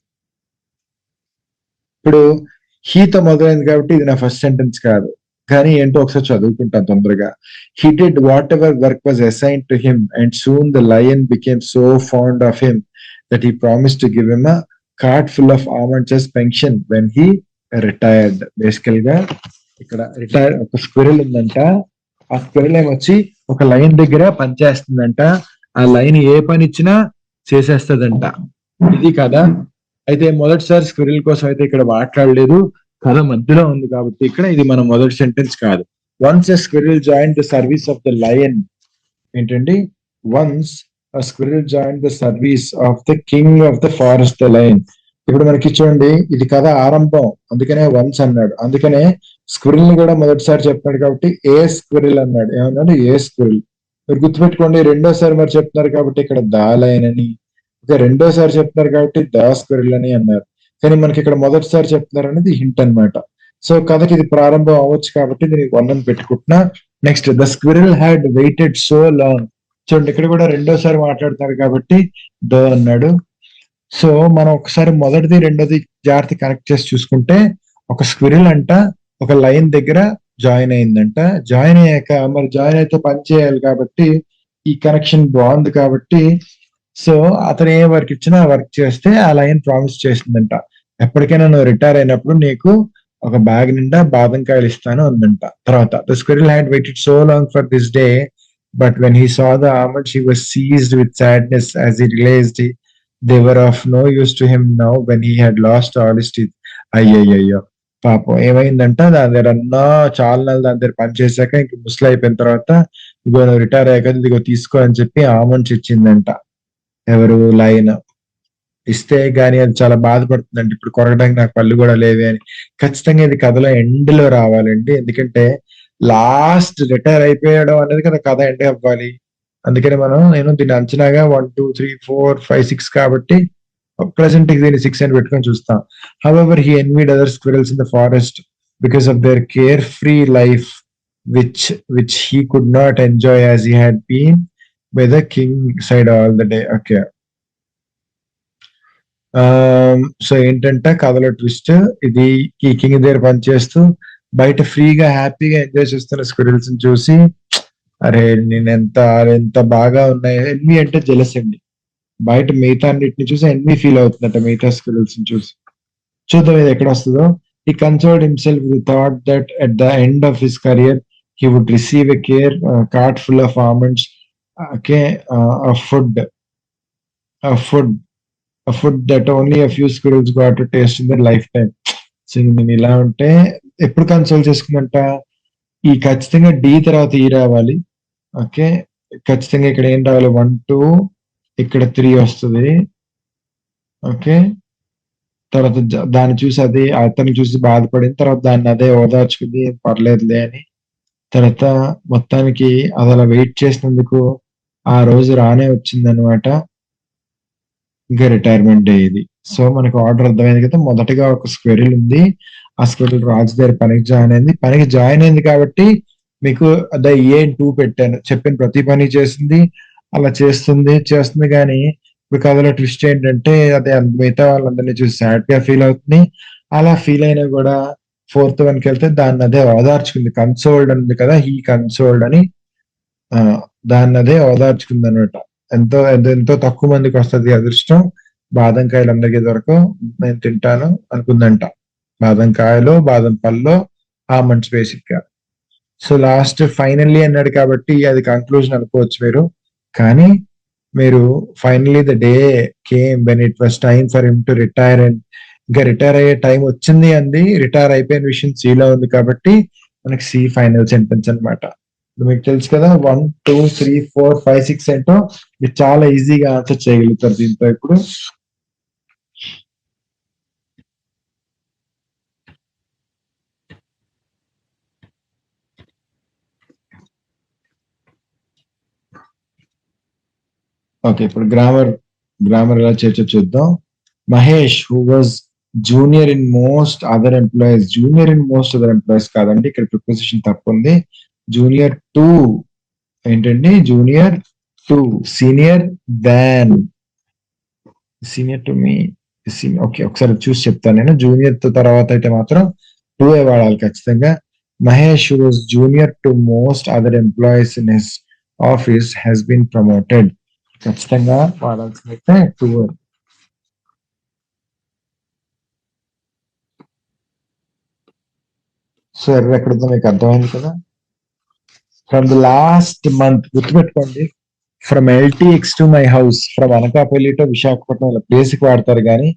Speaker 1: ఇప్పుడు హీతో మొదలైంది కాబట్టి ఇది నా ఫస్ట్ సెంటెన్స్ కాదు, కానీ ఏంటో ఒకసారి చదువుకుంటాను తొందరగా. He did what ever work was assigned to him and soon the lion became so fond of him that he promise to give him a cart full of almonds as pension when he retired. బేసికల్ గా ఇక్కడ రిటైర్, ఒక స్క్విరిల్ ఉందంట, ఆ స్క్విరిల్ ఏమొచ్చి ఒక లైన్ దగ్గర పనిచేస్తుందంట, ఆ లైన్ ఏ పని ఇచ్చినా చేసేస్తుందంట. ఇది కదా. అయితే మొదటిసారి స్క్విరిల్ కోసం అయితే ఇక్కడ మాట్లాడలేదు, కథ మధ్యలో ఉంది కాబట్టి ఇక్కడ ఇది మన మొదటి సెంటెన్స్ కాదు. Once a squirrel join the service of the lion, ఏంటండి, once a squirrel joined the service of the king of the forest, the lion. ఇప్పుడు మనకి చూడండి ఇది కథ ఆరంభం, అందుకనే వన్స్ అన్నాడు, అందుకనే స్క్విరిల్ ని కూడా మొదటిసారి చెప్తున్నాడు కాబట్టి ఏ స్క్విరిల్ అన్నాడు. ఏమన్నాడు, ఏ స్క్విరిల్. మీరు గుర్తుపెట్టుకోండి, రెండోసారి మరి చెప్తున్నారు కాబట్టి ఇక్కడ దా లైన్ అని, ఇక రెండోసారి చెప్తున్నారు కాబట్టి దా స్క్విరిల్ అని అన్నారు. కానీ మనకి ఇక్కడ మొదటిసారి చెప్తున్నారు అనేది హింట్ అనమాట. సో కథకి ఇది ప్రారంభం అవ్వచ్చు కాబట్టి దీనికి వన్ అని పెట్టుకుంటున్నా. Next, the squirrel had waited so long. చూడండి ఇక్కడ కూడా రెండోసారి మాట్లాడతారు కాబట్టి ద అన్నాడు. సో మనం ఒకసారి మొదటిది రెండోది జాగ్రత్త కనెక్ట్ చేసి చూసుకుంటే, ఒక స్క్విరిల్ అంట ఒక లైన్ దగ్గర జాయిన్ అయిందంట. జాయిన్ అయ్యాక మరి జాయిన్ అయితే పని చేయాలి కాబట్టి ఈ కనెక్షన్ బాగుంది కాబట్టి, సో అతను ఏ వర్క్ ఇచ్చినా వర్క్ చేస్తే ఆ లైన్ ప్రామిస్ చేసిందంట, ఎప్పటికైనా నువ్వు రిటైర్ అయినప్పుడు నీకు ఒక బ్యాగ్ నిండా బాదం కాయలు ఇస్తాను అందంట. తర్వాత, the squirrel had waited so long for this day but when he saw the almonds he was seized with sadness as he realized they were of no use to him now when he had lost all his teeth. అయ్యయ్యో పాపం ఏమైందంట, దాని దగ్గర అన్నా చాలా నెలలు దాని దగ్గర పని చేశాక ఇంక ముసలి అయిపోయిన తర్వాత ఇగో నువ్వు రిటైర్ అయ్యాక ఇదిగో తీసుకో అని చెప్పి ఆల్మండ్స్ ఇచ్చిందంట. ఎవరు, లైన్. ఇస్తే గానీ అది చాలా బాధపడుతుందండి, ఇప్పుడు కొరగడానికి నాకు పళ్ళు కూడా లేవే అని. ఖచ్చితంగా ఇది కథలో ఎండ్ లో రావాలండి, ఎందుకంటే లాస్ట్ రిటైర్ అయిపోయడం అనేది కదా కథ ఎండ్ అవ్వాలి. అందుకని నేను దీన్ని అంచనాగా 1 2 3 4 5 6 కాబట్టి ప్రెసెంట్ దీన్ని 6 అని పెట్టుకొని చూస్తాం. However he envied other squirrels in the forest because of their carefree life which he could not enjoy as he had been by the king side all the day. Okay. So ఏంటంటే కథలో ట్విస్ట్, ఇది ఈ కింగ్ దగ్గర పనిచేస్తూ బయట ఫ్రీగా హ్యాపీగా ఎంజాయ్ చేస్తున్న స్క్విరిల్స్ ని చూసి, అరే నేను ఎంత బాగా ఉన్నాయి. ఎన్వి అంటే జెలస్ అండి, బయట మిగతా అన్నిటిని చూసి ఎన్వి ఫీల్ అవుతుందట మిగతా స్క్విరిల్స్ ని చూసి. చూద్దాం ఇది ఎక్కడ వస్తుందో. He consoled himself with the thought that at the end of his career he would receive a cart full of almonds, okay, a food that only a few squirrels got to taste in their lifetime. So నేను ఇలా ఉంటే ఎప్పుడు కన్సోల్ చేసుకుందంట, ఈ ఖచ్చితంగా డి తర్వాత ఈ రావాలి. ఓకే, ఖచ్చితంగా ఇక్కడ ఏం రావాలి, 1 2 ఇక్కడ 3 వస్తుంది. ఓకే, తర్వాత దాన్ని చూసి అది అతన్ని చూసి బాధపడిన తర్వాత దాన్ని అదే ఓదార్చుకుంది, పర్లేదులే అని. తర్వాత మొత్తానికి అది అలా వెయిట్ చేసినందుకు ఆ రోజు రానే వచ్చింది అనమాట, ఇంకా రిటైర్మెంట్ డే ఇది. సో మనకు ఆర్డర్ అర్థమైంది కదా. మొదటగా ఒక స్క్విరిల్ ఉంది, ఆ స్క్విరిల్ రాజు దగ్గర పనికి జాయిన్ అయింది కాబట్టి మీకు అదే టూ పెట్టాను, చెప్పిన ప్రతి పని చేసింది, అలా చేస్తుంది కానీ ఇప్పుడు కథలో ట్విస్ట్ ఏంటంటే అదే మిగతా వాళ్ళందరినీ చూసి సాడ్ గా ఫీల్ అవుతుంది. అలా ఫీల్ అయినా కూడా ఫోర్త్ వన్కి వెళ్తే దాన్ని అదే ఓదార్చుకుంది. కన్సోల్డ్ ఉంది కదా, హీ కన్సోల్డ్ అని దాన్ని అదే ఓదార్చుకుంది అనమాట. ఎంతో ఎంతో తక్కువ మందికి వస్తుంది అదృష్టం, బాదం కాయలు అందరికీ దొరకవు, నేను తింటాను అనుకుందంట. బాదం కాయలో బాదం పళ్ళలో ఆల్మండ్స్ బేసిక్ గా. సో లాస్ట్ ఫైనల్లీ అన్నాడు కాబట్టి అది కంక్లూజన్ అనుకోవచ్చు మీరు. కానీ మీరు finally the day came when it was time for him to retire, and ఇంకా రిటైర్ అయ్యే టైం వచ్చింది అంది. రిటైర్ అయిపోయిన విషయం సీలో ఉంది కాబట్టి మనకి సి ఫైనల్ సెంటెన్స్ అనమాట. మీకు తెలుసు కదా 1 2 3 4 5 6 ఏంటో మీరు చాలా ఈజీగా ఆన్సర్ చేయగలుగుతారు దీంతో. ఇప్పుడు ఓకే, ఇప్పుడు గ్రామర్ ఎలా చేయొచ్చో చూద్దాం. Mahesh who was junior in most other employees. Junior in most other employees కాదండి, ఇక్కడ ప్రిపోజిషన్ తప్పు ఉంది. జూనియర్ టు ఏంటండి, junior to, senior than, senior to me, okay ఒకసారి చూసి చెప్తాను నేను. జూనియర్ తో తర్వాత అయితే మాత్రం టూ ఏ వాడాలి ఖచ్చితంగా. Mahesh was junior to most other employees in his office has been promoted. ఖచ్చితంగా వాడాల్సింది అయితే టూ. సో ఎర్ర ఎక్కడుందో మీకు అర్థమైంది కదా. ఫ్రమ్ ద లాస్ట్ మంత్ గుర్తుపెట్టుకోండి, from LTX to my house, from Anakapalli to Visakhapatnam ఇలా ప్లేస్ కి వాడతారు కానీ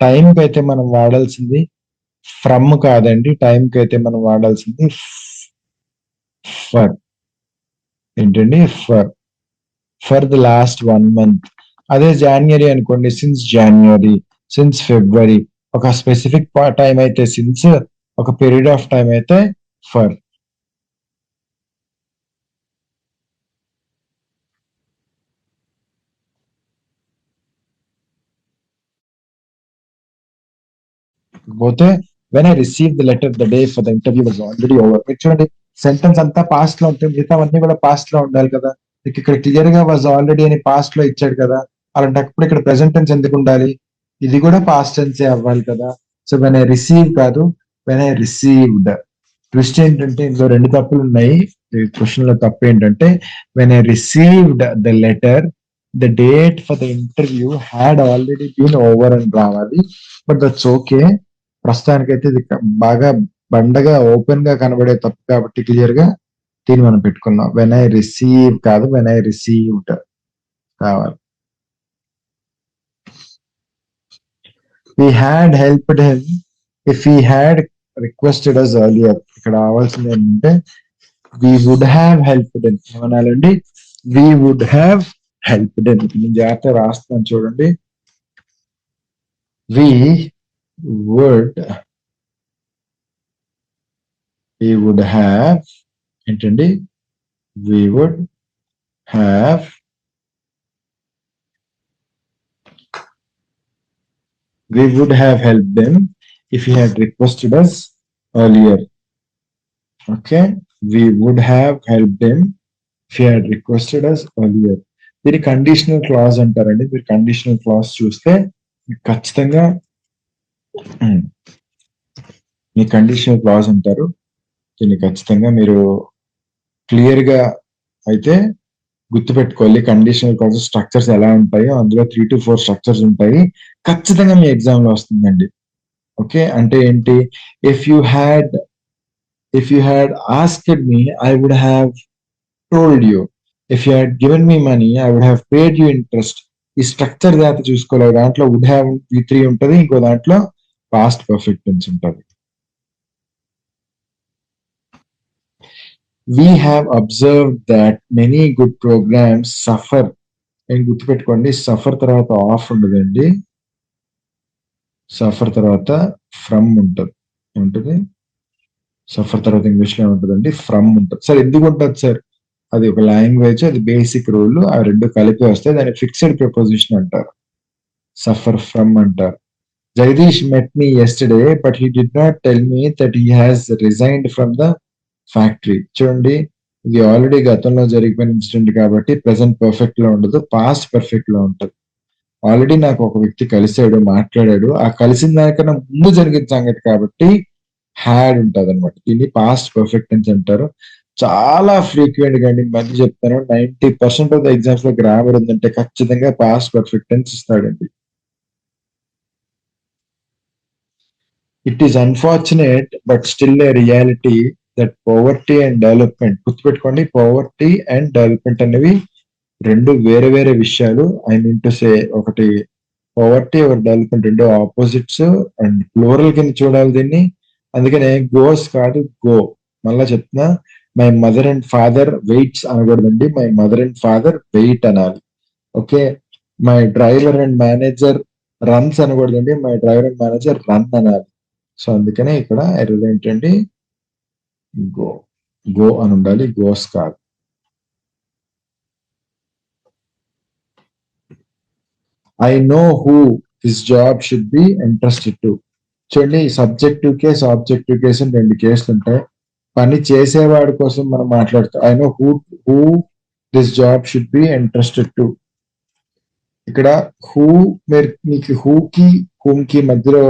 Speaker 1: టైంకి అయితే మనం వాడాల్సింది ఫ్రమ్ కాదండి. టైంకి అయితే మనం వాడాల్సింది ఫర్. ఏంటండి, ఫర్ ద లాస్ట్ 1 month. అదే జాన్యువరి అనుకోండి, సిన్స్ జాన్యువరి, సిన్స్ ఫిబ్రవరి. ఒక స్పెసిఫిక్ టైం అయితే సిన్స్, ఒక పీరియడ్ ఆఫ్ టైం అయితే ఫర్. పోతే when I receive the letter the day for the interview was already over. మీరు చూడండి సెంటెన్స్ అంతా పాస్ట్ లో ఉంటుంది, మిగతావన్నీ కూడా పాస్ట్ లో ఉండాలి కదా. ఇక్కడ క్లియర్ గా వాజ్ ఆల్రెడీ అని పాస్ట్ లో ఇచ్చాడు కదా, అలాంటప్పుడు ఇక్కడ ప్రెసెంట్ టెన్స్ ఎందుకు ఉండాలి? ఇది కూడా పాస్ట్ టెన్సే అవ్వాలి కదా. సో వెన్ ఐ రిసీవ్ కాదు, వెన్ ఐ రిసీవ్డ్. ట్విస్ట్ ఏంటంటే ఇందులో రెండు తప్పులు ఉన్నాయి. క్వశ్చన్ లో తప్పు ఏంటంటే when I received the letter the date for the interview had already been over అని రావాలి. But that's okay. ప్రస్తుతానికైతే ఇది బాగా బండగా ఓపెన్ గా కనబడే తప్పు కాబట్టి క్లియర్ గా దీన్ని మనం పెట్టుకున్నాం. వెన్ ఐ రిసీవ్ కాదు, వెన్ ఐ రిసీవ్డ్ కావాలి. We had helped him if he had requested us earlier. ఇక్కడ రావాల్సింది ఏంటంటే we would have helped him. ఏమనాలండి, we would have helped him. నేను జాగ్రత్తగా రాస్తాను చూడండి. we would have ఏంటండి, we would have helped them if he had requested us earlier. Okay, we would have helped them if he had requested us earlier. దీన్ని కండిషనల్ క్లాజ్ అంటారండి. మీరు కండిషనల్ క్లాజ్ చూస్తే ఖచ్చితంగా మీ కండిషనల్ క్లాజ్ అంటారు. దీన్ని ఖచ్చితంగా మీరు క్లియర్ గా అయితే గుర్తుపెట్టుకోవాలి. కండిషనల్ క్లాజెస్ స్ట్రక్చర్స్ ఎలా ఉంటాయో అందులో 3 to 4 స్ట్రక్చర్స్ ఉంటాయి. ఖచ్చితంగా మీ ఎగ్జామ్ లో వస్తుందండి. ఓకే, అంటే ఏంటి, if you had asked me I would have told you, if you had given me money I would have paid you interest. ఈ స్ట్రక్చర్ జాగ్రత్త చూసుకోలేదు. దాంట్లో వుడ్ హ్యావ్ V3 ఉంటుంది, ఇంకో దాంట్లో పాస్ట్ పర్ఫెక్ట్ టెన్స్ ఉంటుంది. We have observed that many good programs suffer. నేను గుర్తుపెట్టుకోండి, సఫర్ తర్వాత ఆఫ్ ఉండదండి, సఫర్ తర్వాత ఫ్రమ్ ఉంటుంది. సఫర్ తర్వాత ఇంగ్లీష్ లో ఉంటుందండి, ఫ్రమ్ ఉంటుంది. సార్ ఎందుకు ఉంటుంది సార్? అది ఒక లాంగ్వేజ్, అది బేసిక్ రూల్. ఆ రెండు కలిపి వస్తాయి, దాన్ని ఫిక్స్డ్ ప్రిపోజిషన్ అంటారు, సఫర్ ఫ్రమ్ అంటారు. Jagadish met me yesterday but he did not tell me that he has resigned from the factory. చూడండి, ఇది ఆల్రెడీ గతంలో జరిగిపోయిన ఇన్సిడెంట్ కాబట్టి ప్రెసెంట్ పర్ఫెక్ట్ లో ఉండదు, పాస్ట్ పర్ఫెక్ట్ లో ఉంటుంది. ఆల్రెడీ నాకు ఒక వ్యక్తి కలిసాడు, మాట్లాడాడు. ఆ కలిసిన దానికన్నా ముందు జరిగిన సంగతి కాబట్టి హ్యాడ్ ఉంటుంది అనమాట. దీన్ని పాస్ట్ పర్ఫెక్ట్ టెన్స్ అంటారు. చాలా ఫ్రీక్వెంట్ గా అండి, మళ్ళీ చెప్తాను, 90% ఆఫ్ ద ఎగ్జామ్స్ లో గ్రామర్ ఉందంటే ఖచ్చితంగా పాస్ట్ పర్ఫెక్ట్ టెన్స్ ఇస్తాడండి. It is unfortunate but still a reality that poverty and development, గుర్తుపెట్టుకోండి, పవర్టీ అండ్ డెవలప్మెంట్ అనేవి రెండు వేరే వేరే విషయాలు. ఐ మీన్ టు సే, ఒకటి పవర్టీ ఒక డెవలప్మెంట్, రెండు ఆపోజిట్స్ అండ్ ప్లూరల్ కింద చూడాలి దీన్ని. అందుకనే గోస్ కాదు, గో. మళ్ళా చెప్తున్నా, my mother and father waits అనకూడదండి, my mother and father wait అనాలి. Okay, my driver and manager runs అనకూడదండి, my driver and manager run అనాలి. సో అందుకనే ఇక్కడ ఎర్రర్ ఏంటండి, గో. గో అని ఉండాలి, గోస్ కాదు. I know who this job should be interested to. చూడండి, సబ్జెక్టివ్ కేస్, ఆబ్జెక్టివ్ కేస్ అని రెండు కేసులు ఉంటాయి. పని చేసేవాడి కోసం మనం మాట్లాడుతాం. I know who this job should be interested to. ఇక్కడ హూ, మీకు హూకి హూమ్ కి మధ్యలో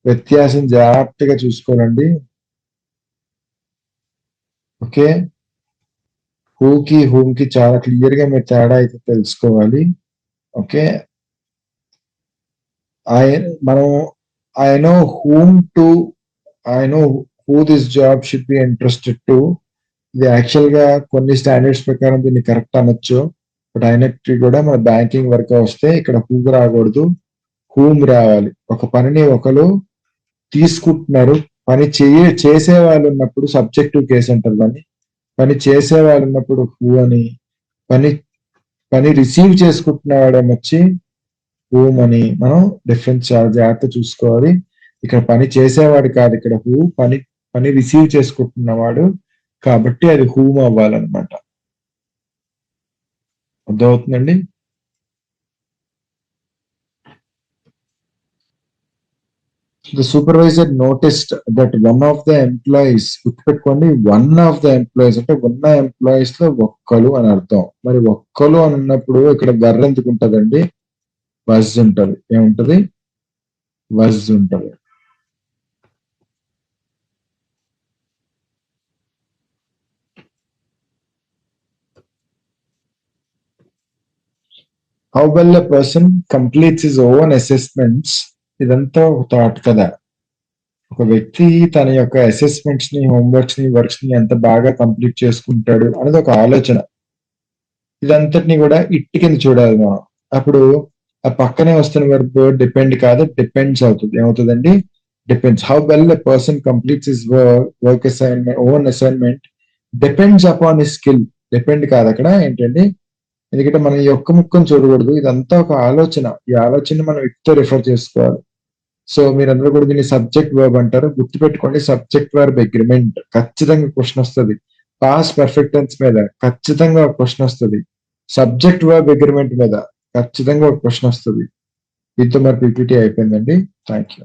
Speaker 1: వ్యత్యాసం జాగ్రత్తగా చూసుకోవాలండి. ఓకే, హూకి హూమ్ కి చాలా క్లియర్ గా మీరు తేడా అయితే తెలుసుకోవాలి. ఓకే, మనం I know whom to, I know who this job should be interested to. ఇది యాక్చువల్ గా కొన్ని స్టాండర్డ్స్ ప్రకారం దీన్ని కరెక్ట్ అనొచ్చు. బట్ అయినట్టు కూడా మన బ్యాంకింగ్ వర్క్ వస్తే ఇక్కడ హూ రాకూడదు, హూమ్ రావాలి. ఒక పనిని ఒకరు తీసుకుంటున్నారు, పని చేసే వాళ్ళు ఉన్నప్పుడు సబ్జెక్టివ్ కేసు అంటారు దాన్ని. పని చేసే వాళ్ళు ఉన్నప్పుడు హూ అని, పని పని రిసీవ్ చేసుకుంటున్నవాడేమొచ్చి హూమ్ అని. మనం డిఫరెన్స్ చాలా జాగ్రత్త చూసుకోవాలి. ఇక్కడ పని చేసేవాడు కాదు, ఇక్కడ హూ పని రిసీవ్ చేసుకుంటున్నవాడు కాబట్టి అది హూమ్ అవ్వాలన్నమాట. అర్థమవుతుందండి? The supervisor noticed that one of the employees, గుర్తుపెట్టుకోండి, వన్ ఆఫ్ ద ఎంప్లాయీస్ అంటే ఉన్న ఎంప్లాయీస్ లో ఒక్కలు అని అర్థం. మరి ఒక్కలు అని ఉన్నప్పుడు ఇక్కడ వర్ర ఎందుకు ఉంటదండి? వజ్ ఉంటది. ఏముంటది? వజ్ ఉంటది. How well a person completes his own assessments. ఇదంతా ఒక థాట్ కదా. ఒక వ్యక్తి తన యొక్క అసెస్మెంట్స్ ని, హోంవర్క్స్ ని, వర్క్స్ ని ఎంత బాగా కంప్లీట్ చేసుకుంటాడు అనేది ఒక ఆలోచన. ఇదంతటిని కూడా ఇట్టి కింద చూడాలి మనం. అప్పుడు ఆ పక్కనే వస్తున్న వర్బ్ డిపెండ్ కాదు, డిపెండ్స్ అవుతుంది. ఏమవుతుందండి? Depends. How well a person completes his work assignment, own assignment depends upon his skill. Depend కాదు అక్కడ ఏంటండి, ఎందుకంటే మనం ఈ ఒక్క ముక్కను చూడకూడదు, ఇదంతా ఒక ఆలోచన. ఈ ఆలోచన మనం వ్యక్తితో రిఫర్ చేసుకోవాలి. సో మీరందరూ కూడా దీన్ని సబ్జెక్ట్ వర్బ్ అంటారు. గుర్తుపెట్టుకోండి, సబ్జెక్ట్ వర్బ్ అగ్రిమెంట్ ఖచ్చితంగా క్వశ్చన్ వస్తుంది. పాస్ట్ పర్ఫెక్ట్ టెన్స్ మీద ఖచ్చితంగా ఒక క్వశ్చన్ వస్తుంది. సబ్జెక్ట్ వర్బ్ అగ్రిమెంట్ మీద ఖచ్చితంగా ఒక క్వశ్చన్ వస్తుంది. దీంతో మరి పీపీటీ అయిపోయిందండి. Thank you.